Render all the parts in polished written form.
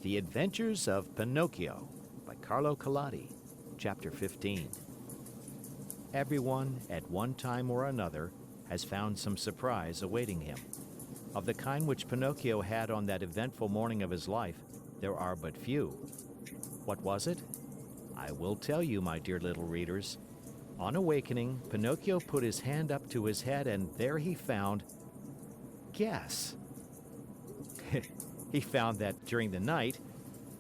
The Adventures of Pinocchio by Carlo Collodi, Chapter 15. Everyone, at one time or another, has found some surprise awaiting him. Of the kind which Pinocchio had on that eventful morning of his life, there are but few. What was it? I will tell you, my dear little readers. On awakening, Pinocchio put his hand up to his head and there he found... Guess. He found that during the night,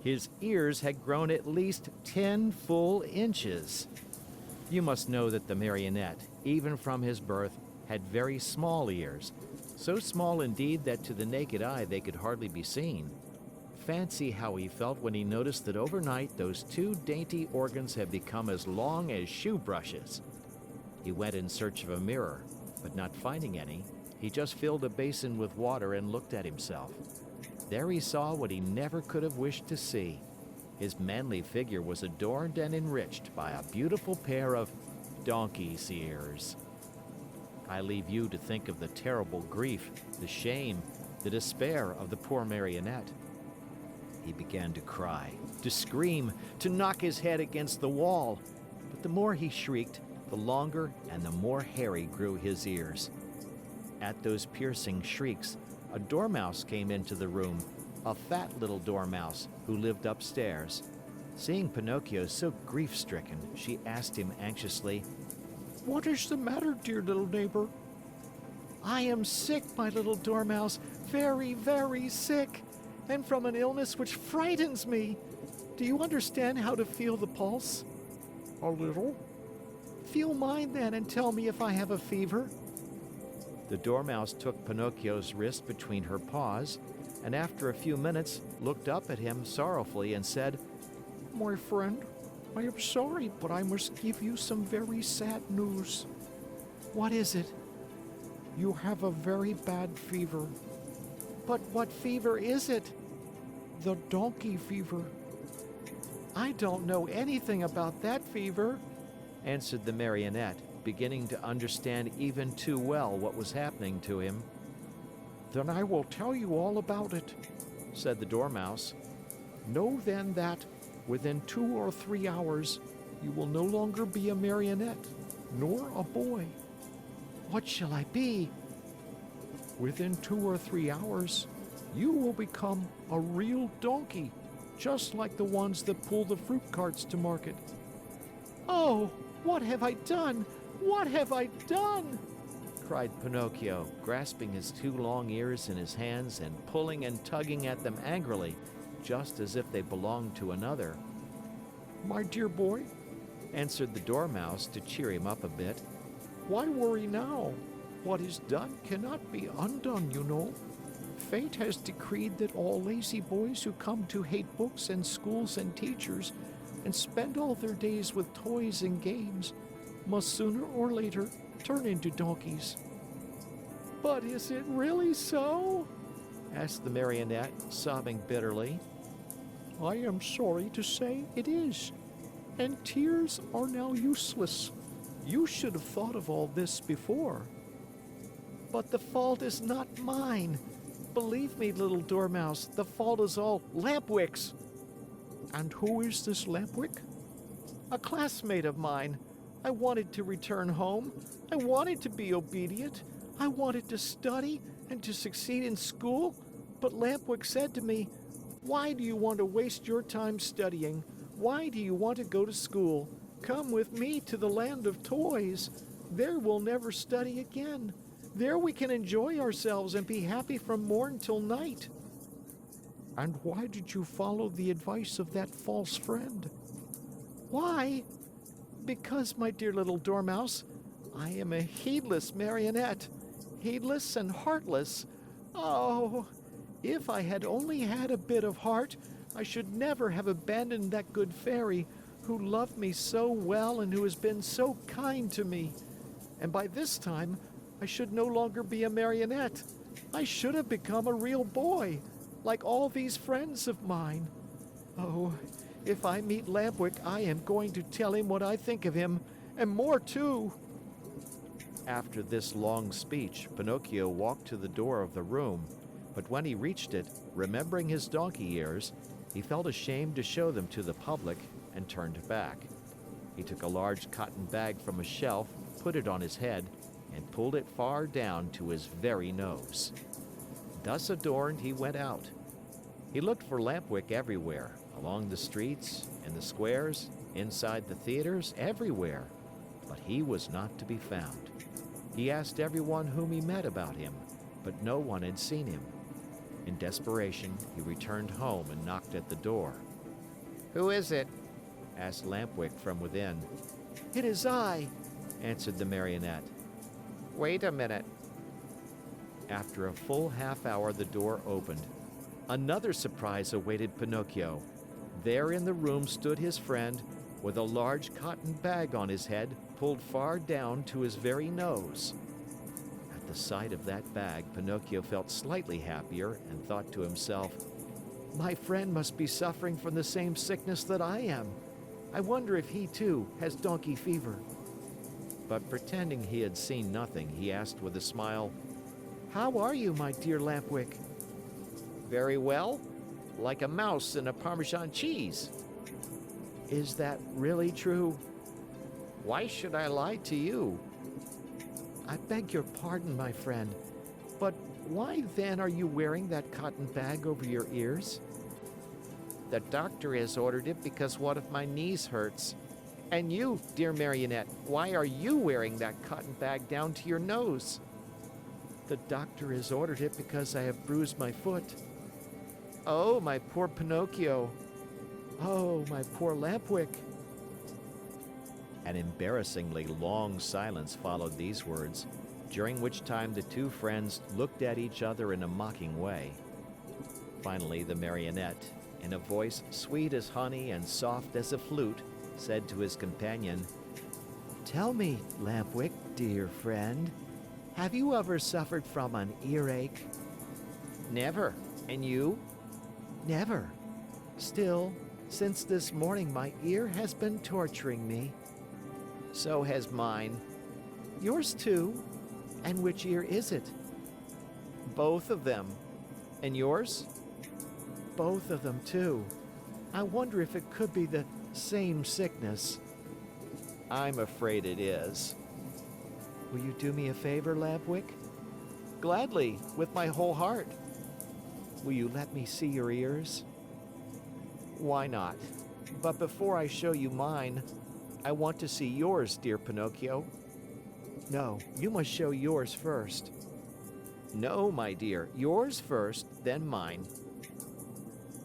his ears had grown at least 10 full inches. You must know that the marionette, even from his birth, had very small ears, so small indeed that to the naked eye they could hardly be seen. Fancy how he felt when he noticed that overnight those two dainty organs had become as long as shoe brushes. He went in search of a mirror, but not finding any, he just filled a basin with water and looked at himself. There he saw what he never could have wished to see. His manly figure was adorned and enriched by a beautiful pair of donkey's ears. I leave you to think of the terrible grief, the shame, the despair of the poor marionette. He began to cry, to scream, to knock his head against the wall. But the more he shrieked, the longer and the more hairy grew his ears. At those piercing shrieks, a dormouse came into the room, a fat little dormouse who lived upstairs. Seeing Pinocchio so grief-stricken, she asked him anxiously, "What is the matter, dear little neighbor?" "I am sick, my little dormouse, very, very sick, and from an illness which frightens me. Do you understand how to feel the pulse?" "A little." "Feel mine then and tell me if I have a fever." The dormouse took Pinocchio's wrist between her paws, and after a few minutes looked up at him sorrowfully and said, "My friend, I am sorry, but I must give you some very sad news." "What is it?" "You have a very bad fever." "But what fever is it?" "The donkey fever." "I don't know anything about that fever," answered the marionette, beginning to understand even too well what was happening to him. "Then I will tell you all about it," said the dormouse. "Know then that, within 2 or 3 hours, you will no longer be a marionette, nor a boy." "What shall I be?" "Within 2 or 3 hours, you will become a real donkey, just like the ones that pull the fruit carts to market." "Oh, what have I done? What have I done?" cried Pinocchio, grasping his 2 long ears in his hands and pulling and tugging at them angrily, just as if they belonged to another. "My dear boy," answered the dormouse to cheer him up a bit, "why worry now? What is done cannot be undone, you know. Fate has decreed that all lazy boys who come to hate books and schools and teachers and spend all their days with toys and games must sooner or later turn into donkeys." "But is it really so?" asked the marionette, sobbing bitterly. "I am sorry to say it is, and tears are now useless. You should have thought of all this before." "But the fault is not mine. Believe me, little dormouse, the fault is all Lampwick's." "And who is this Lampwick?" "A classmate of mine. I wanted to return home. I wanted to be obedient. I wanted to study and to succeed in school. But Lampwick said to me, 'Why do you want to waste your time studying? Why do you want to go to school? Come with me to the land of toys. There we'll never study again. There we can enjoy ourselves and be happy from morn till night.'" "And why did you follow the advice of that false friend?" "Why? Because, my dear little dormouse, I am a heedless marionette, heedless and heartless. Oh, if I had only had a bit of heart, I should never have abandoned that good fairy who loved me so well and who has been so kind to me. And by this time, I should no longer be a marionette. I should have become a real boy, like all these friends of mine. Oh, if I meet Lampwick, I am going to tell him what I think of him, and more too." After this long speech, Pinocchio walked to the door of the room, but when he reached it, remembering his donkey ears, He felt ashamed to show them to the public and turned back. He took a large cotton bag from a shelf, put it on his head, and pulled it far down to his very nose. Thus adorned, he went out. He looked for Lampwick everywhere, along the streets, in the squares, inside the theaters, everywhere, but he was not to be found. He asked everyone whom he met about him, but no one had seen him. In desperation, he returned home and knocked at the door. "Who is it?" asked Lampwick from within. "It is I," answered the marionette. "Wait a minute." After a full half hour, the door opened. Another surprise awaited Pinocchio. There in the room stood his friend, with a large cotton bag on his head, pulled far down to his very nose. At the sight of that bag, Pinocchio felt slightly happier and thought to himself, "My friend must be suffering from the same sickness that I am. I wonder if he too has donkey fever." But pretending he had seen nothing, he asked with a smile, "How are you, my dear Lampwick?" "Very well, like a mouse in a Parmesan cheese." "Is that really true?" "Why should I lie to you?" "I beg your pardon, my friend, but why then are you wearing that cotton bag over your ears?" "The doctor has ordered it because one of my knees hurts. And you, dear Marionette, why are you wearing that cotton bag down to your nose?" "The doctor has ordered it because I have bruised my foot." "Oh, my poor Pinocchio." "Oh, my poor Lampwick." An embarrassingly long silence followed these words, during which time the two friends looked at each other in a mocking way. Finally, the marionette, in a voice sweet as honey and soft as a flute, said to his companion, "Tell me, Lampwick, dear friend, have you ever suffered from an earache?" "Never. And you?" "Never. Still, since this morning my ear has been torturing me." "So has mine." "Yours too? And which ear is it?" "Both of them. And yours?" "Both of them too. I wonder if it could be the same sickness." "I'm afraid it is." "Will you do me a favor, Lampwick?" "Gladly, with my whole heart." "Will you let me see your ears?" "Why not? But before I show you mine, I want to see yours, dear Pinocchio." "No, you must show yours first." "No, my dear, yours first, then mine."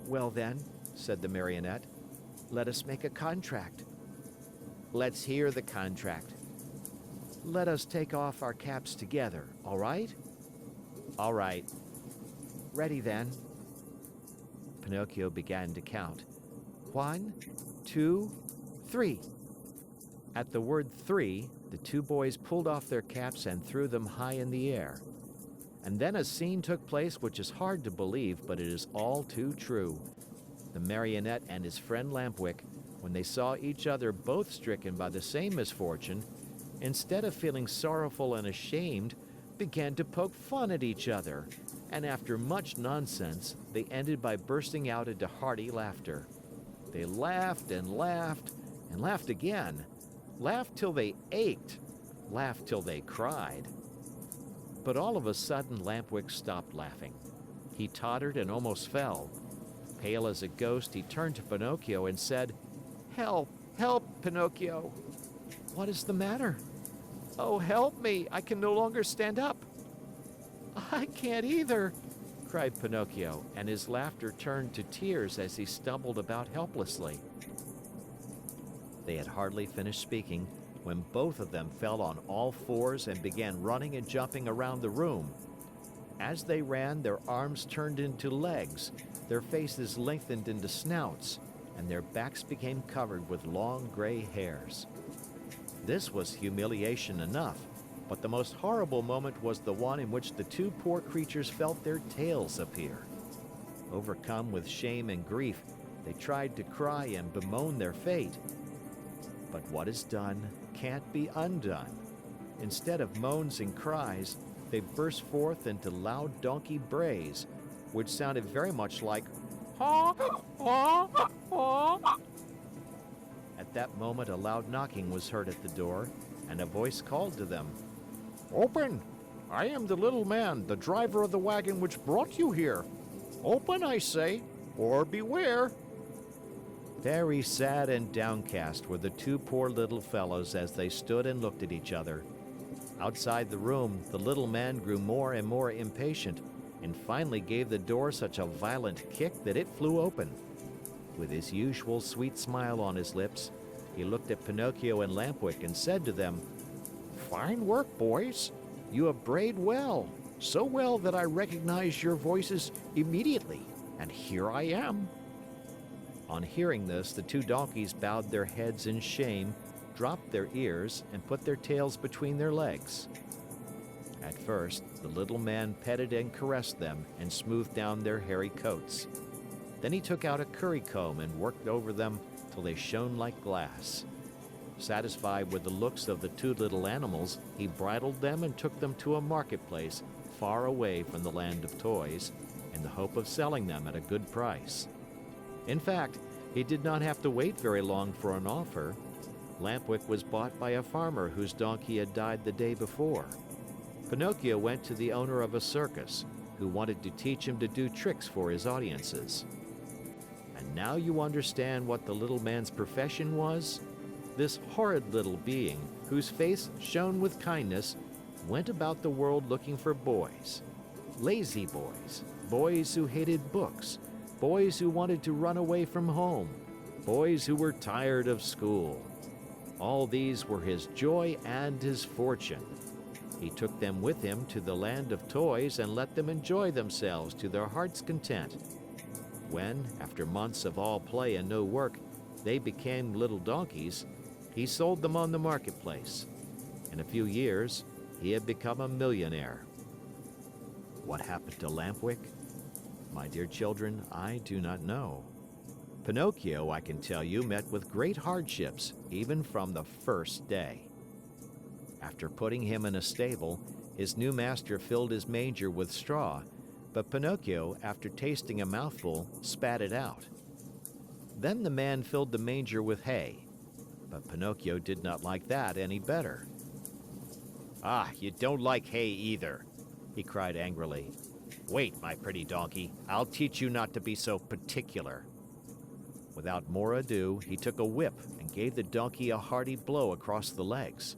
"Well then," said the marionette, "let us make a contract." "Let's hear the contract." "Let us take off our caps together, all right?" "All right." "Ready then." Pinocchio began to count. 1, 2, 3. At the word 3, the two boys pulled off their caps and threw them high in the air. And then a scene took place which is hard to believe, but it is all too true. The marionette and his friend Lampwick, when they saw each other both stricken by the same misfortune, instead of feeling sorrowful and ashamed, began to poke fun at each other, and after much nonsense, they ended by bursting out into hearty laughter. They laughed and laughed and laughed again, laughed till they ached, laughed till they cried. But all of a sudden, Lampwick stopped laughing. He tottered and almost fell. Pale as a ghost, he turned to Pinocchio and said, "Help! Help, Pinocchio!" "What is the matter?" "Oh, help me! I can no longer stand up." "I can't either," cried Pinocchio, and his laughter turned to tears as he stumbled about helplessly. They had hardly finished speaking when both of them fell on all fours and began running and jumping around the room. As they ran, their arms turned into legs, their faces lengthened into snouts, and their backs became covered with long gray hairs. This was humiliation enough, but the most horrible moment was the one in which the two poor creatures felt their tails appear. Overcome with shame and grief, they tried to cry and bemoan their fate. But what is done can't be undone. Instead of moans and cries, they burst forth into loud donkey brays, which sounded very much like "Honk! At that moment, a loud knocking was heard at the door, and a voice called to them. Open! I am the little man, the driver of the wagon which brought you here. Open, I say, or beware. Very sad and downcast were the two poor little fellows as they stood and looked at each other. Outside the room, the little man grew more and more impatient, and finally gave the door such a violent kick that it flew open. With his usual sweet smile on his lips, he looked at Pinocchio and Lampwick and said to them, Fine work, boys. You have brayed well, so well that I recognized your voices immediately, and here I am. On hearing this, the two donkeys bowed their heads in shame, dropped their ears, and put their tails between their legs. At first, the little man petted and caressed them and smoothed down their hairy coats. Then he took out a curry comb and worked over them till they shone like glass. Satisfied with the looks of the two little animals, he bridled them and took them to a marketplace far away from the land of toys, in the hope of selling them at a good price. In fact, he did not have to wait very long for an offer. Lampwick was bought by a farmer whose donkey had died the day before. Pinocchio went to the owner of a circus, who wanted to teach him to do tricks for his audiences. And now you understand what the little man's profession was? This horrid little being, whose face shone with kindness, went about the world looking for boys. Lazy boys, boys who hated books, boys who wanted to run away from home, boys who were tired of school. All these were his joy and his fortune. He took them with him to the land of toys and let them enjoy themselves to their heart's content. When, after months of all play and no work, they became little donkeys, he sold them on the marketplace. In a few years, he had become a millionaire. What happened to Lampwick? My dear children, I do not know. Pinocchio, I can tell you, met with great hardships, even from the first day. After putting him in a stable, his new master filled his manger with straw, but Pinocchio, after tasting a mouthful, spat it out. Then the man filled the manger with hay, but Pinocchio did not like that any better. Ah, you don't like hay either, he cried angrily. Wait, my pretty donkey, I'll teach you not to be so particular. Without more ado, he took a whip and gave the donkey a hearty blow across the legs.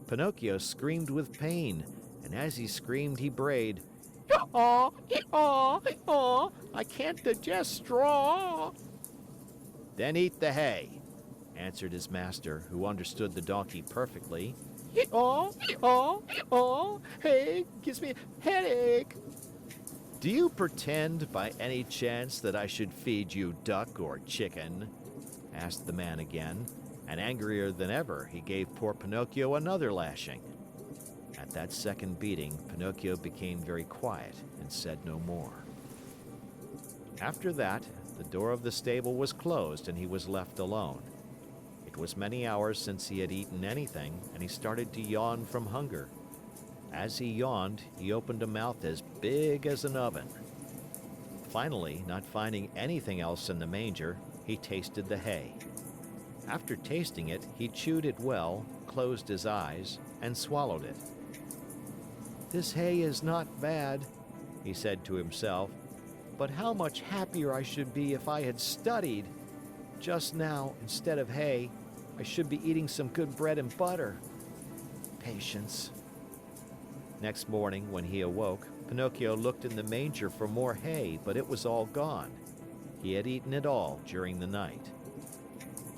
Pinocchio screamed with pain, and as he screamed, he brayed, "Yaw, yaw, yaw, I can't digest straw." Then eat the hay, answered his master, who understood the donkey perfectly. Yaw, yaw, yaw, hay gives me a headache. Do you pretend by any chance that I should feed you duck or chicken? Asked the man again, and angrier than ever, he gave poor Pinocchio another lashing. At that second beating, Pinocchio became very quiet and said no more. After that, the door of the stable was closed and he was left alone. It was many hours since he had eaten anything, and he started to yawn from hunger. As he yawned, he opened a mouth as big as an oven. Finally, not finding anything else in the manger, he tasted the hay. After tasting it, he chewed it well, closed his eyes, and swallowed it. "This hay is not bad," he said to himself, "but how much happier I should be if I had studied. Just now, instead of hay, I should be eating some good bread and butter. Patience." Next morning, when he awoke, Pinocchio looked in the manger for more hay, but it was all gone. He had eaten it all during the night.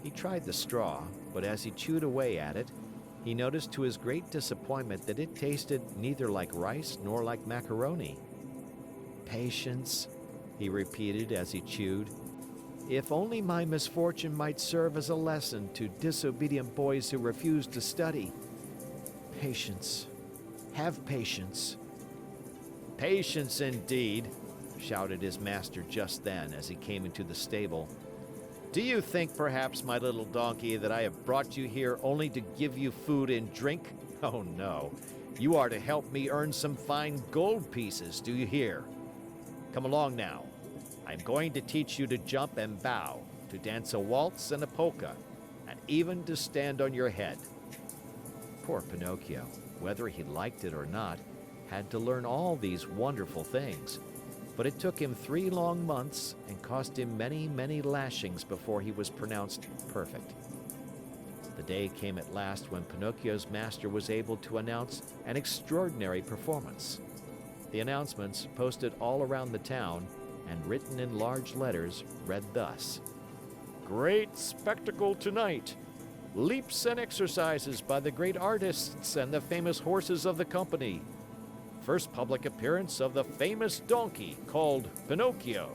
He tried the straw, but as he chewed away at it, he noticed to his great disappointment that it tasted neither like rice nor like macaroni. "Patience," he repeated as he chewed. "If only my misfortune might serve as a lesson to disobedient boys who refuse to study. Patience. Have patience." "Patience indeed," shouted his master just then as he came into the stable. "Do you think perhaps, my little donkey, that I have brought you here only to give you food and drink? Oh no, you are to help me earn some fine gold pieces, do you hear? Come along now, I'm going to teach you to jump and bow, to dance a waltz and a polka, and even to stand on your head." Poor Pinocchio, whether he liked it or not, had to learn all these wonderful things. But it took him 3 long months and cost him many, many lashings before he was pronounced perfect. The day came at last when Pinocchio's master was able to announce an extraordinary performance. The announcements, posted all around the town and written in large letters, read thus: "Great spectacle tonight! Leaps and exercises by the great artists and the famous horses of the company. First public appearance of the famous donkey called Pinocchio,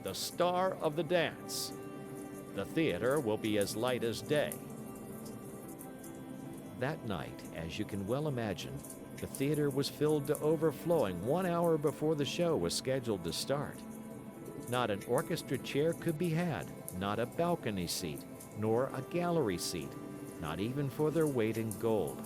the star of the dance. The theater will be as light as day." That night, as you can well imagine, the theater was filled to overflowing 1 hour before the show was scheduled to start. Not an orchestra chair could be had, not a balcony seat, nor a gallery seat, not even for their weight in gold.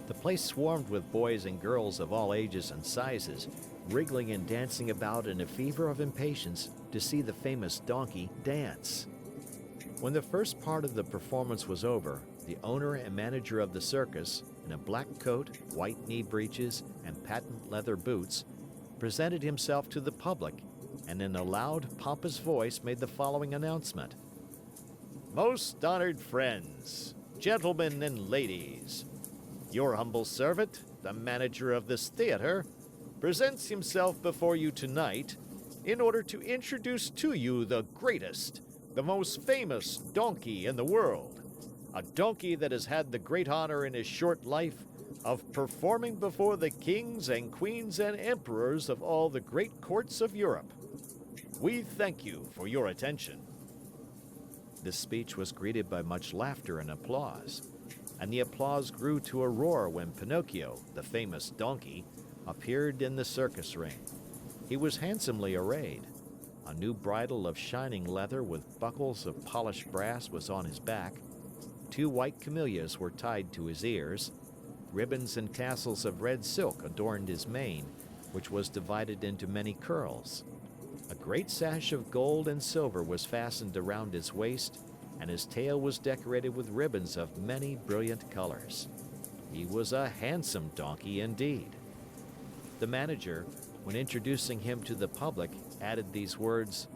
The place swarmed with boys and girls of all ages and sizes, wriggling and dancing about in a fever of impatience to see the famous donkey dance. When the first part of the performance was over, the owner and manager of the circus, in a black coat, white knee breeches, and patent leather boots, presented himself to the public and in a loud, pompous voice made the following announcement: "Most honored friends, gentlemen and ladies, your humble servant, the manager of this theater, presents himself before you tonight in order to introduce to you the greatest, the most famous donkey in the world, a donkey that has had the great honor in his short life of performing before the kings and queens and emperors of all the great courts of Europe. We thank you for your attention." This speech was greeted by much laughter and applause, and the applause grew to a roar when Pinocchio, the famous donkey, appeared in the circus ring. He was handsomely arrayed. A new bridle of shining leather with buckles of polished brass was on his back. 2 white camellias were tied to his ears. Ribbons and tassels of red silk adorned his mane, which was divided into many curls. A great sash of gold and silver was fastened around his waist, and his tail was decorated with ribbons of many brilliant colors. He was a handsome donkey indeed. The manager, when introducing him to the public, added these words: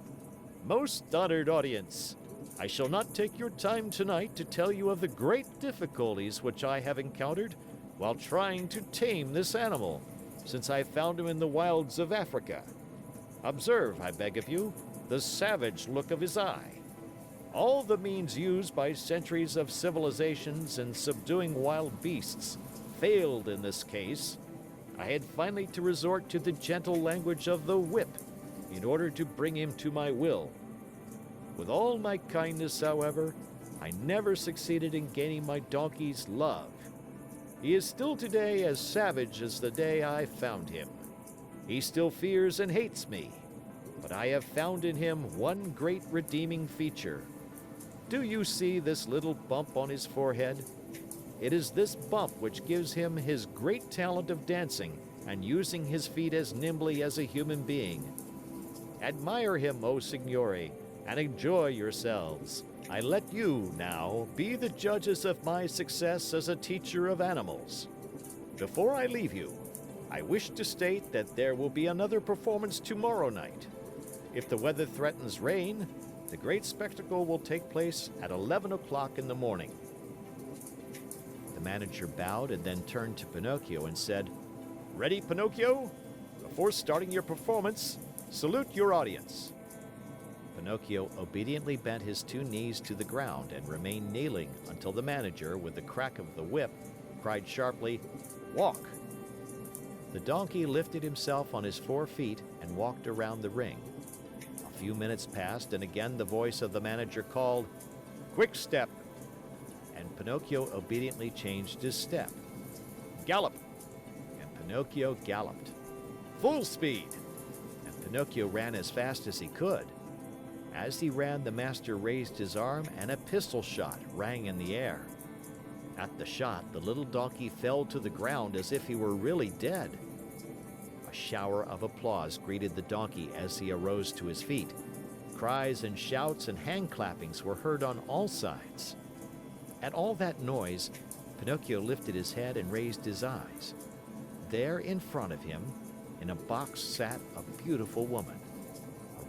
"Most honored audience, I shall not take your time tonight to tell you of the great difficulties which I have encountered while trying to tame this animal, since I found him in the wilds of Africa. Observe, I beg of you, the savage look of his eye. All the means used by centuries of civilizations in subduing wild beasts failed in this case. I had finally to resort to the gentle language of the whip in order to bring him to my will. With all my kindness, however, I never succeeded in gaining my donkey's love. He is still today as savage as the day I found him. He still fears and hates me, but I have found in him one great redeeming feature. Do you see this little bump on his forehead? It is this bump which gives him his great talent of dancing and using his feet as nimbly as a human being. Admire him, O signori, and enjoy yourselves. I let you, now, be the judges of my success as a teacher of animals. Before I leave you, I wish to state that there will be another performance tomorrow night. If the weather threatens rain, the great spectacle will take place at 11 o'clock in the morning." The manager bowed and then turned to Pinocchio and said, "Ready, Pinocchio? Before starting your performance, salute your audience." Pinocchio obediently bent his 2 knees to the ground and remained kneeling until the manager, with the crack of the whip, cried sharply, "Walk!" The donkey lifted himself on his 4 feet and walked around the ring. A few minutes passed, and again the voice of the manager called, "Quick step!" and Pinocchio obediently changed his step. "Gallop!" And Pinocchio galloped. "Full speed!" And Pinocchio ran as fast as he could. As he ran, the master raised his arm and a pistol shot rang in the air. At the shot, the little donkey fell to the ground as if he were really dead. A shower of applause greeted the donkey as he arose to his feet. Cries and shouts and hand clappings were heard on all sides. At all that noise, Pinocchio lifted his head and raised his eyes. There in front of him, in a box, sat a beautiful woman.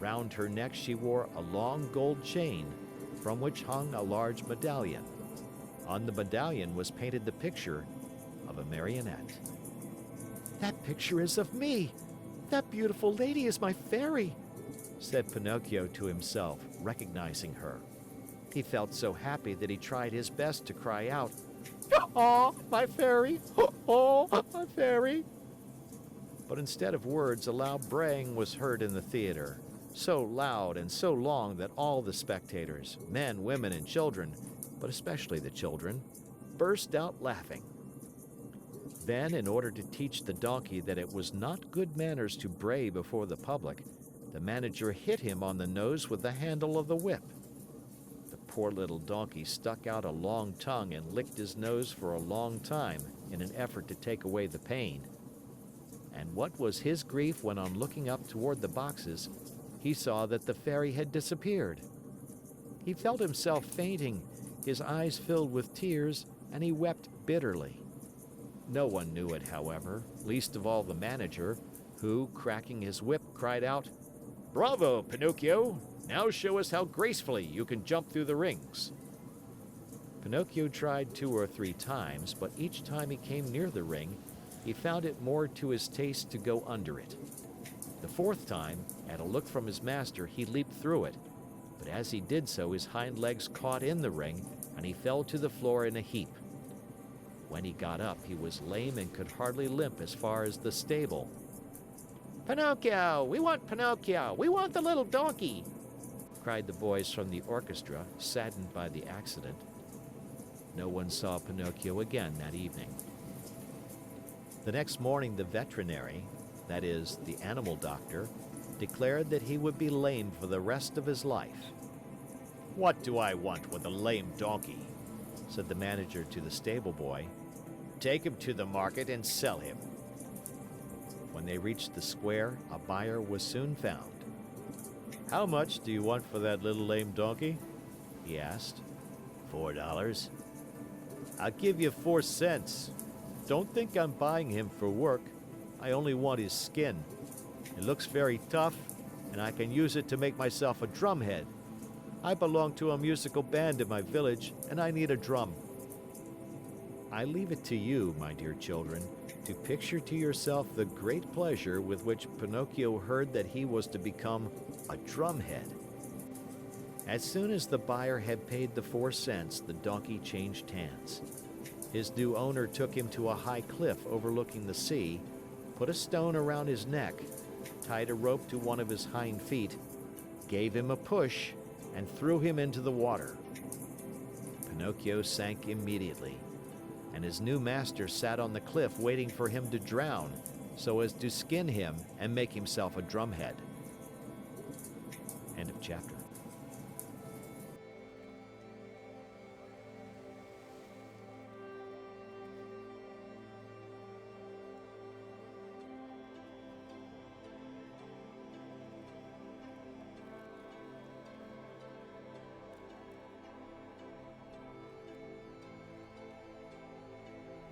Around her neck she wore a long gold chain, from which hung a large medallion. On the medallion was painted the picture of a marionette. "That picture is of me! That beautiful lady is my fairy," said Pinocchio to himself, recognizing her. He felt so happy that he tried his best to cry out, "Oh, my fairy! Oh, my fairy!" But instead of words, a loud braying was heard in the theater, so loud and so long that all the spectators, men, women, and children, but especially the children, burst out laughing. Then, in order to teach the donkey that it was not good manners to bray before the public, the manager hit him on the nose with the handle of the whip. The poor little donkey stuck out a long tongue and licked his nose for a long time in an effort to take away the pain. And what was his grief when, on looking up toward the boxes, he saw that the fairy had disappeared. He felt himself fainting, his eyes filled with tears, and he wept bitterly. No one knew it, however, least of all the manager, who, cracking his whip, cried out, "Bravo, Pinocchio! Now show us how gracefully you can jump through the rings." Pinocchio tried 2 or 3 times, but each time he came near the ring, he found it more to his taste to go under it. The 4th time, at a look from his master, he leaped through it, but as he did so, his hind legs caught in the ring, and he fell to the floor in a heap. When he got up, he was lame and could hardly limp as far as the stable. "Pinocchio! We want Pinocchio! We want the little donkey!" cried the boys from the orchestra, saddened by the accident. No one saw Pinocchio again that evening. The next morning, the veterinary, that is, the animal doctor, declared that he would be lame for the rest of his life. "What do I want with a lame donkey?" said the manager to the stable boy. "Take him to the market and sell him." When they reached the square, a buyer was soon found. "How much do you want for that little lame donkey?" he asked. $4. "I'll give you 4 cents. Don't think I'm buying him for work. I only want his skin. It looks very tough, and I can use it to make myself a drumhead. I belong to a musical band in my village, and I need a drum." I leave it to you, my dear children, to picture to yourself the great pleasure with which Pinocchio heard that he was to become a drumhead. As soon as the buyer had paid the 4 cents, the donkey changed hands. His new owner took him to a high cliff overlooking the sea, put a stone around his neck, tied a rope to one of his hind feet, gave him a push, and threw him into the water. Pinocchio sank immediately, and his new master sat on the cliff waiting for him to drown so as to skin him and make himself a drumhead. End of chapter.